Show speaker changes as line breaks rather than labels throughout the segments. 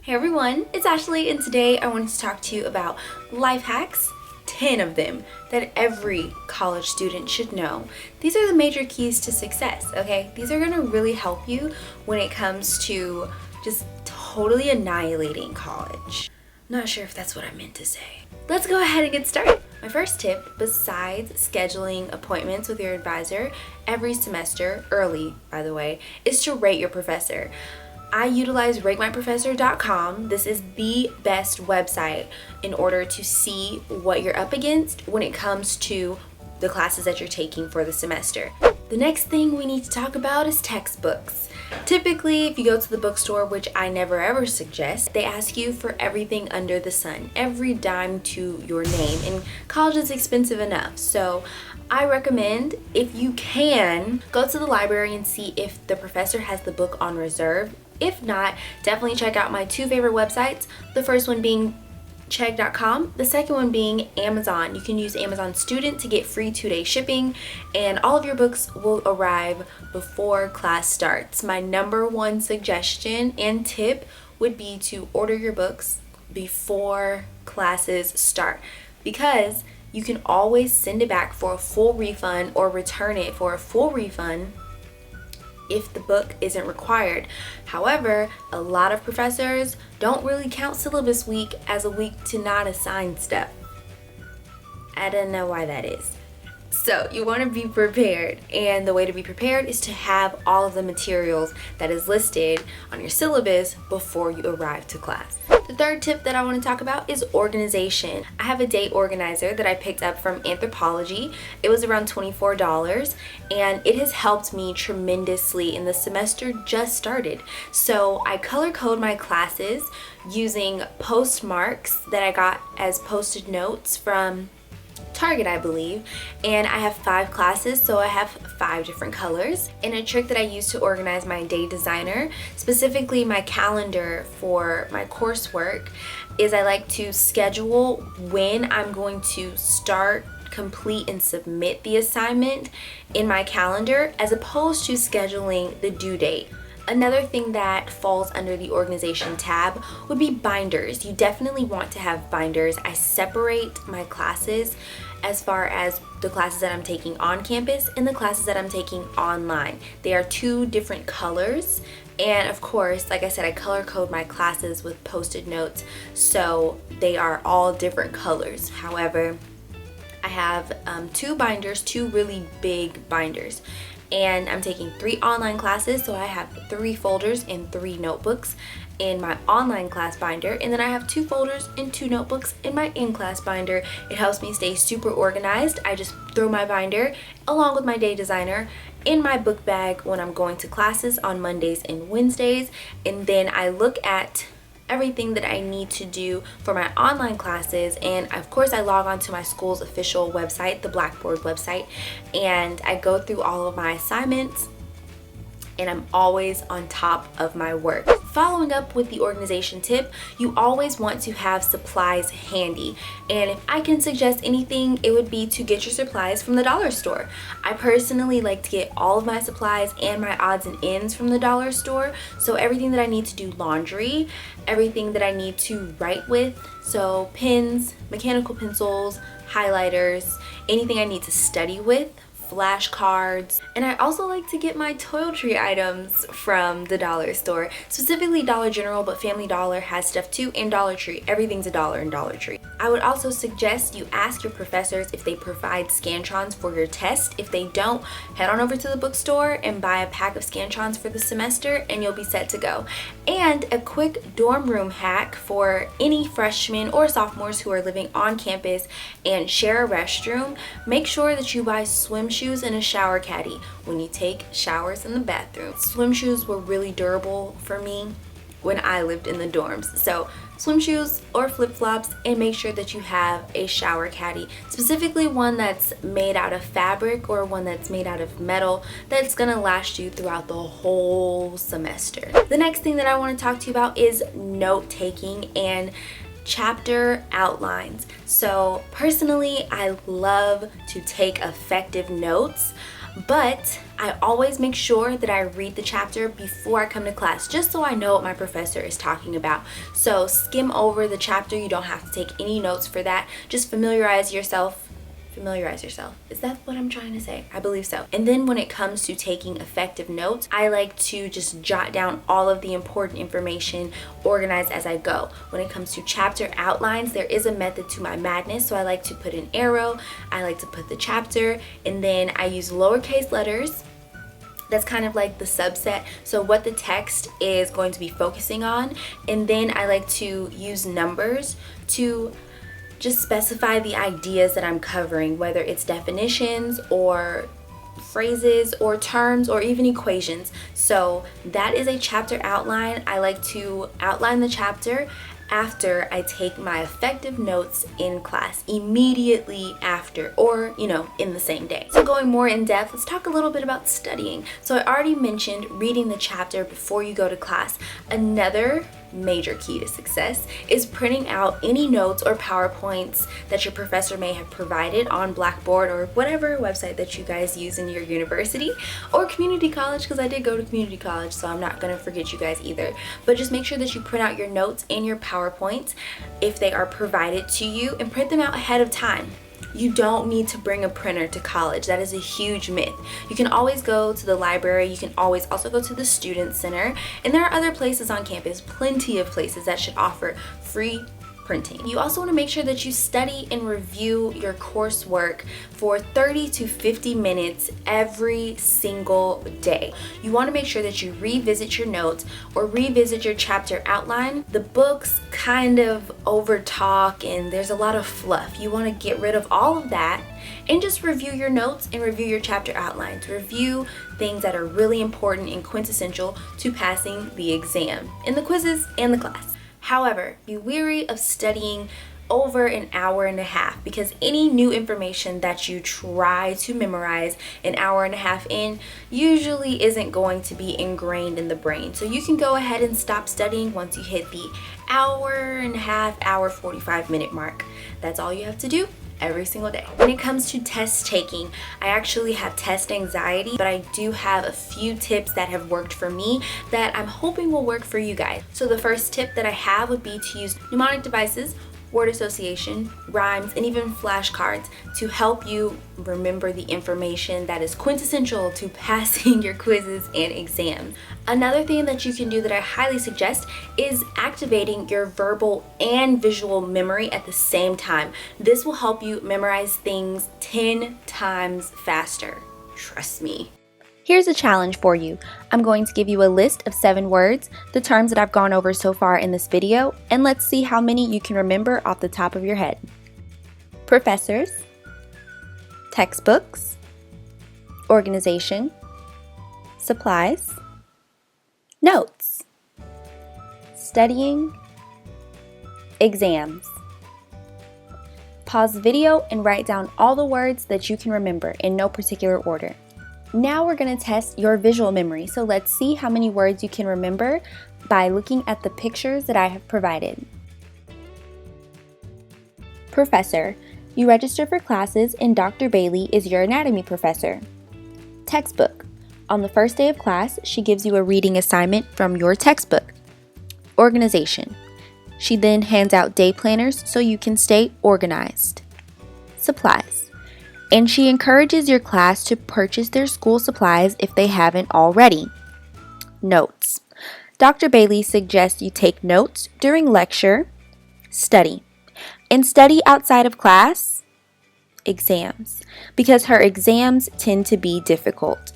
Hey everyone, it's Ashley, and today I wanted to talk to you about life hacks, 10 of them that every college student should know. These are the major keys to success, okay? These are gonna really help you when it comes to just totally annihilating college. I'm not sure if that's what I meant to say. Let's go ahead and get started. My first tip, besides scheduling appointments with your advisor every semester, early by the way, is to rate your professor. I utilize ratemyprofessor.com. This is the best website in order to see what you're up against when it comes to the classes that you're taking for the semester. The next thing we need to talk about is textbooks. Typically, if you go to the bookstore, which I never ever suggest, they ask you for everything under the sun, every dime to your name, and college is expensive enough. So I recommend, if you can, go to the library and see if the professor has the book on reserve. If not, definitely check out my two favorite websites. The first one being Chegg.com, the second one being Amazon. You can use Amazon Student to get free 2-day shipping, and all of your books will arrive before class starts. My number one suggestion and tip would be to order your books before classes start, because you can always send it back for a full refund or return it for a full refund if the book isn't required. However, a lot of professors don't really count syllabus week as a week to not assign stuff. I don't know why that is. So you want to be prepared, and the way to be prepared is to have all of the materials that is listed on your syllabus before you arrive to class. The third tip that I want to talk about is organization. I have a date organizer that I picked up from Anthropology. It was around $24, and it has helped me tremendously, and the semester just started. So I color code my classes using postmarks that I got as post-it notes from Target, I believe, and I have 5 classes, so I have 5 different colors. And a trick that I use to organize my day designer, specifically my calendar for my coursework, is I like to schedule when I'm going to start, complete, and submit the assignment in my calendar, as opposed to scheduling the due date. Another thing that falls under the organization tab would be binders. You definitely want to have binders. I separate my classes as far as the classes that I'm taking on campus and the classes that I'm taking online. They are 2 different colors, and of course, like I said, I color code my classes with post-it notes, so they are all different colors. However, I have 2 binders, 2 really big binders. And I'm taking 3 online classes, so I have 3 folders and 3 notebooks in my online class binder, and then I have 2 folders and 2 notebooks in my in-class binder. It helps me stay super organized. I just throw my binder along with my day designer in my book bag when I'm going to classes on Mondays and Wednesdays, and then I look at everything that I need to do for my online classes, and of course I log on to my school's official website, the Blackboard website, and I go through all of my assignments, and I'm always on top of my work. Following up with the organization tip, you always want to have supplies handy, and if I can suggest anything, it would be to get your supplies from the dollar store. I personally like to get all of my supplies and my odds and ends from the dollar store, so everything that I need to do laundry, everything that I need to write with, so pens, mechanical pencils, highlighters, anything I need to study with, flashcards, and I also like to get my toiletry items from the dollar store, specifically Dollar General, but Family Dollar has stuff too, and Dollar Tree. Everything's a dollar in Dollar Tree. I would also suggest you ask your professors if they provide Scantrons for your test. If they don't, head on over to the bookstore and buy a pack of Scantrons for the semester, and you'll be set to go. And a quick dorm room hack for any freshmen or sophomores who are living on campus and share a restroom: make sure that you buy swim shoes and a shower caddy when you take showers in the bathroom. Swim shoes were really durable for me when I lived in the dorms, so swim shoes or flip-flops, and make sure that you have a shower caddy, specifically one that's made out of fabric or one that's made out of metal, that's gonna last you throughout the whole semester. The next thing that I want to talk to you about is note-taking and chapter outlines. So personally, I love to take effective notes. but I always make sure that I read the chapter before I come to class, just so I know what my professor is talking about. So skim over the chapter. You don't have to take any notes for that. Just familiarize yourself. Is that what I'm trying to say? I believe so. And then when it comes to taking effective notes, I like to just jot down all of the important information, organized as I go. When it comes to chapter outlines, there is a method to my madness. So I like to put an arrow, I like to put the chapter, and then I use lowercase letters. That's kind of like the subset, so what the text is going to be focusing on. And then I like to use numbers to just specify the ideas that I'm covering, whether it's definitions or phrases or terms or even equations. So that is a chapter outline. I like to outline the chapter after I take my effective notes in class, immediately after, or in the same day. So going more in depth, let's talk a little bit about studying. So I already mentioned reading the chapter before you go to class. Another major key to success is printing out any notes or PowerPoints that your professor may have provided on Blackboard or whatever website that you guys use in your university or community college, because I did go to community college, so I'm not going to forget you guys either. But just make sure that you print out your notes and your PowerPoints if they are provided to you, and print them out ahead of time. You don't need to bring a printer to college. That is a huge myth. You can always go to the library. You can always also go to the student center. And there are other places on campus, plenty of places that should offer free printing. You also want to make sure that you study and review your coursework for 30 to 50 minutes every single day. You want to make sure that you revisit your notes or revisit your chapter outline. The books kind of overtalk and there's a lot of fluff. You want to get rid of all of that and just review your notes and review your chapter outlines. Review things that are really important and quintessential to passing the exam in the quizzes and the class. However, be wary of studying over an hour and a half, because any new information that you try to memorize an hour and a half in usually isn't going to be ingrained in the brain. So you can go ahead and stop studying once you hit the hour and a half, hour 45-minute mark. That's all you have to do every single day. When it comes to test taking, I actually have test anxiety, but I do have a few tips that have worked for me that I'm hoping will work for you guys. So the first tip that I have would be to use mnemonic devices, word association, rhymes, and even flashcards to help you remember the information that is quintessential to passing your quizzes and exams. Another thing that you can do that I highly suggest is activating your verbal and visual memory at the same time. This will help you memorize things 10 times faster. Trust me. Here's a challenge for you. I'm going to give you a list of 7 words, the terms that I've gone over so far in this video, and let's see how many you can remember off the top of your head. Professors, textbooks, organization, supplies, notes, studying, exams. Pause the video and write down all the words that you can remember in no particular order. Now we're going to test your visual memory, so let's see how many words you can remember by looking at the pictures that I have provided. Professor, you register for classes and Dr. Bailey is your anatomy professor. Textbook, on the first day of class, she gives you a reading assignment from your textbook. Organization, she then hands out day planners so you can stay organized. Supplies, and she encourages your class to purchase their school supplies if they haven't already. Notes. Dr. Bailey suggests you take notes during lecture, study, and study outside of class, exams, because her exams tend to be difficult.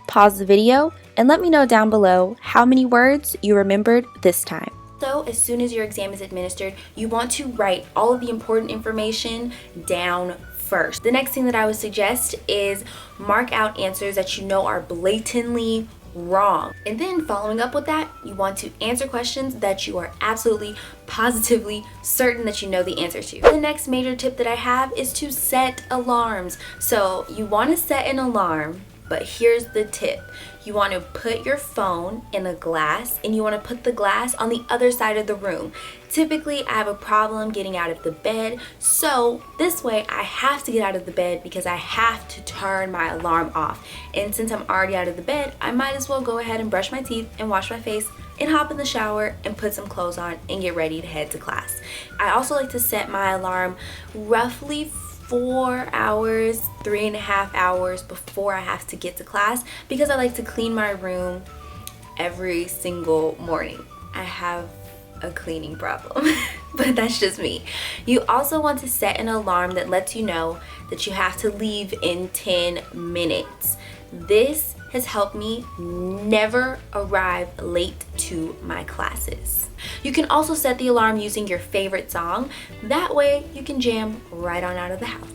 Pause the video and let me know down below how many words you remembered this time. So as soon as your exam is administered, you want to write all of the important information down first. The next thing that I would suggest is mark out answers that you know are blatantly wrong. And then following up with that, you want to answer questions that you are absolutely, positively certain that you know the answer to. The next major tip that I have is to set alarms. So you want to set an alarm, But here's the tip. You want to put your phone in a glass, and you want to put the glass on the other side of the room. Typically, I have a problem getting out of the bed, so this way I have to get out of the bed because I have to turn my alarm off. And since I'm already out of the bed, I might as well go ahead and brush my teeth and wash my face and hop in the shower and put some clothes on and get ready to head to class. I also like to set my alarm roughly 4 hours, 3.5 hours before I have to get to class because I like to clean my room every single morning. I have a cleaning problem, but that's just me. You also want to set an alarm that lets you know that you have to leave in 10 minutes. This has helped me never arrive late to my classes. You can also set the alarm using your favorite song. That way you can jam right on out of the house.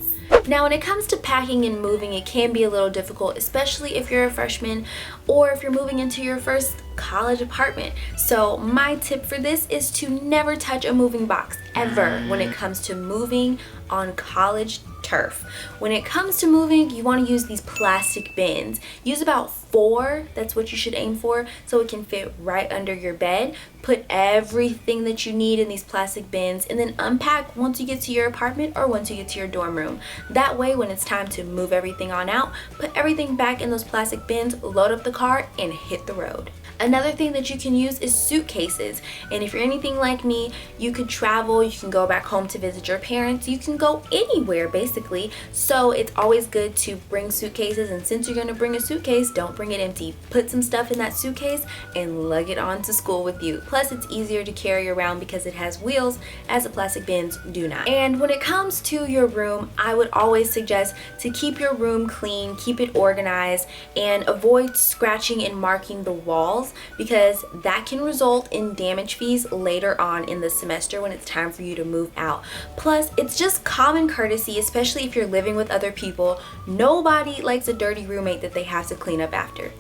Now, when it comes to packing and moving, it can be a little difficult, especially if you're a freshman or if you're moving into your first college apartment. So my tip for this is to never touch a moving box ever when it comes to moving on college turf. When it comes to moving, you want to use these plastic bins. Use about 4, that's what you should aim for, so it can fit right under your bed. Put everything that you need in these plastic bins and then unpack once you get to your apartment or once you get to your dorm room. That way, when it's time to move everything on out, put everything back in those plastic bins, load up the car, and hit the road. Another thing that you can use is suitcases. And if you're anything like me, you could travel, you can go back home to visit your parents, you can go anywhere basically. So it's always good to bring suitcases, and since you're gonna bring a suitcase, don't bring it empty. Put some stuff in that suitcase and lug it on to school with you. Plus it's easier to carry around because it has wheels, as the plastic bins do not. And when it comes to your room, I would always suggest to keep your room clean, keep it organized, and avoid scratching and marking the walls, because that can result in damage fees later on in the semester when it's time for you to move out. Plus, it's just common courtesy, especially if you're living with other people. Nobody likes a dirty roommate that they have to clean up after.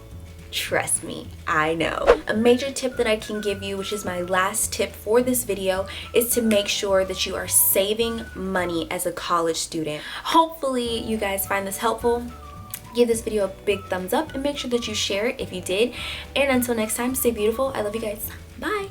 Trust me, I know. A major tip that I can give you, which is my last tip for this video, is to make sure that you are saving money as a college student. Hopefully you guys find this helpful. Give this video a big thumbs up and make sure that you share it if you did. And until next time, stay beautiful. I love you guys. Bye.